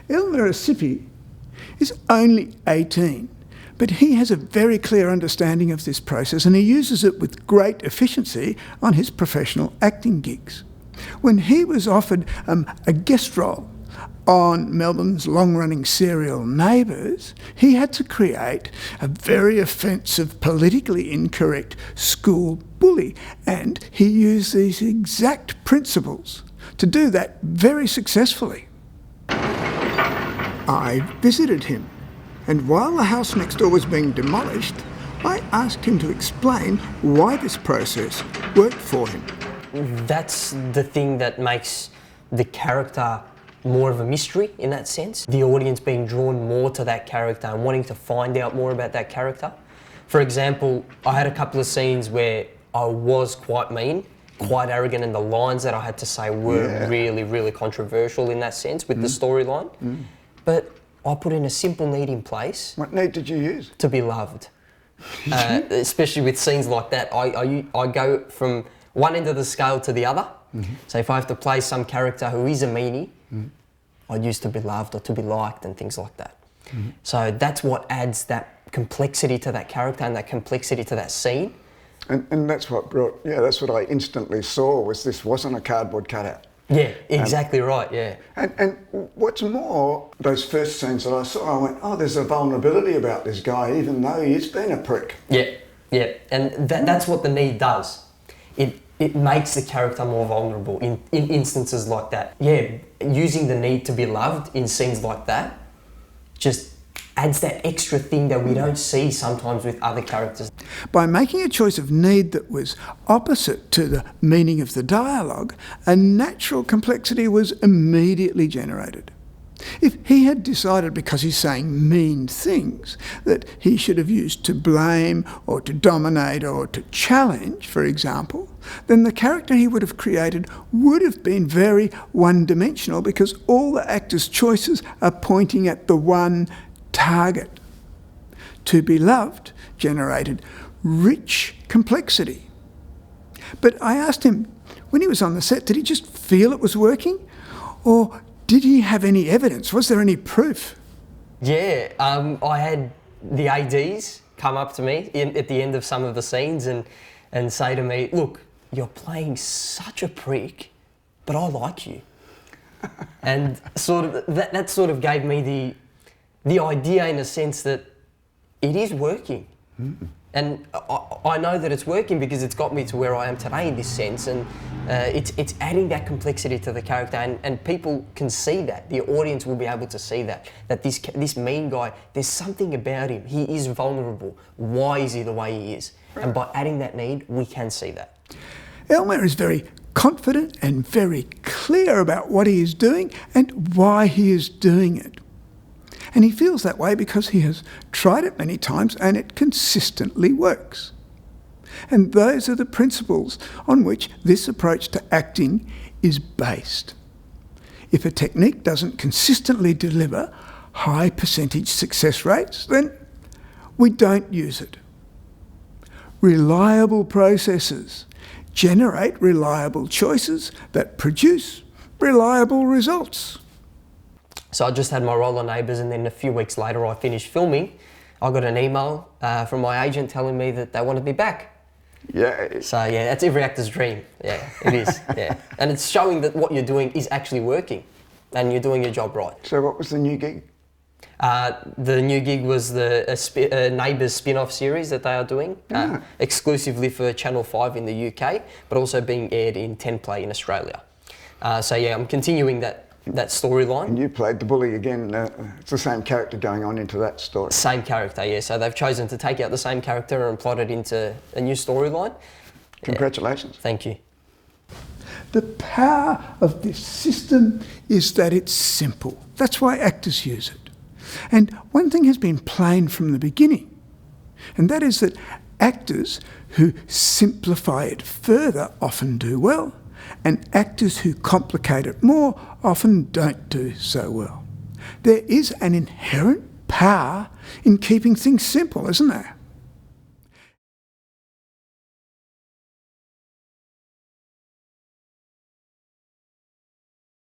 Ellmir Asipi is only 18, but he has a very clear understanding of this process and he uses it with great efficiency on his professional acting gigs. When he was offered a guest role on Melbourne's long-running serial Neighbours, he had to create a very offensive, politically incorrect school bully, and he used these exact principles to do that very successfully. I visited him, and while the house next door was being demolished, I asked him to explain why this process worked for him. That's the thing that makes the character more of a mystery in that sense. The audience being drawn more to that character and wanting to find out more about that character. For example, I had a couple of scenes where I was quite mean, quite arrogant, and the lines that I had to say were really, really controversial in that sense with the storyline. But I put in a simple need in place. What need did you use? To be loved. Especially with scenes like that, I go from one end of the scale to the other. So if I have to play some character who is a meanie, I'd use to be loved or to be liked and things like that. So that's what adds that complexity to that character and that complexity to that scene. And that's what brought, that's what I instantly saw, was this wasn't a cardboard cutout. Yeah, exactly right, yeah. And what's more, those first scenes that I saw, I went, oh, there's a vulnerability about this guy, even though he's been a prick. Yeah, and that's what the need does. It makes the character more vulnerable in instances like that. Yeah, using the need to be loved in scenes like that just adds that extra thing that we don't see sometimes with other characters. By making a choice of need that was opposite to the meaning of the dialogue, a natural complexity was immediately generated. If he had decided, because he's saying mean things, that he should have used to blame or to dominate or to challenge, for example, then the character he would have created would have been very one-dimensional, because all the actor's choices are pointing at the one target. To be loved generated rich complexity. But I asked him, when he was on the set, did he just feel it was working? Or did he have any evidence? Was there any proof? Yeah, I had the ADs come up to me at the end of some of the scenes and say to me, look, you're playing such a prick, but I like you. And sort of that sort of gave me the idea, in a sense, that it is working. And I know that it's working because it's got me to where I am today in this sense, and it's adding that complexity to the character, and people can see that. The audience will be able to see that this mean guy, there's something about him. He is vulnerable. Why is he the way he is? And by adding that need, we can see that. Ellmir is very confident and very clear about what he is doing and why he is doing it. And he feels that way because he has tried it many times and it consistently works. And those are the principles on which this approach to acting is based. If a technique doesn't consistently deliver high percentage success rates, then we don't use it. Reliable processes generate reliable choices that produce reliable results. So I just had my role on Neighbours, and then a few weeks later I finished filming. I got an email from my agent telling me that they wanted me back. Yeah. So yeah, that's every actor's dream. Yeah, it is. Yeah, and it's showing that what you're doing is actually working, and you're doing your job right. So what was the new gig? The new gig was the Neighbours spin-off series that they are doing, exclusively for Channel 5 in the UK, but also being aired in 10play in Australia. So yeah, I'm continuing that storyline. And you played the bully again. It's the same character going on into that story. Same character, yeah. So they've chosen to take out the same character and plot it into a new storyline. Congratulations. Yeah. Thank you. The power of this system is that it's simple. That's why actors use it. And one thing has been plain from the beginning, and that is that actors who simplify it further often do well, and actors who complicate it more often don't do so well. There is an inherent power in keeping things simple, isn't there?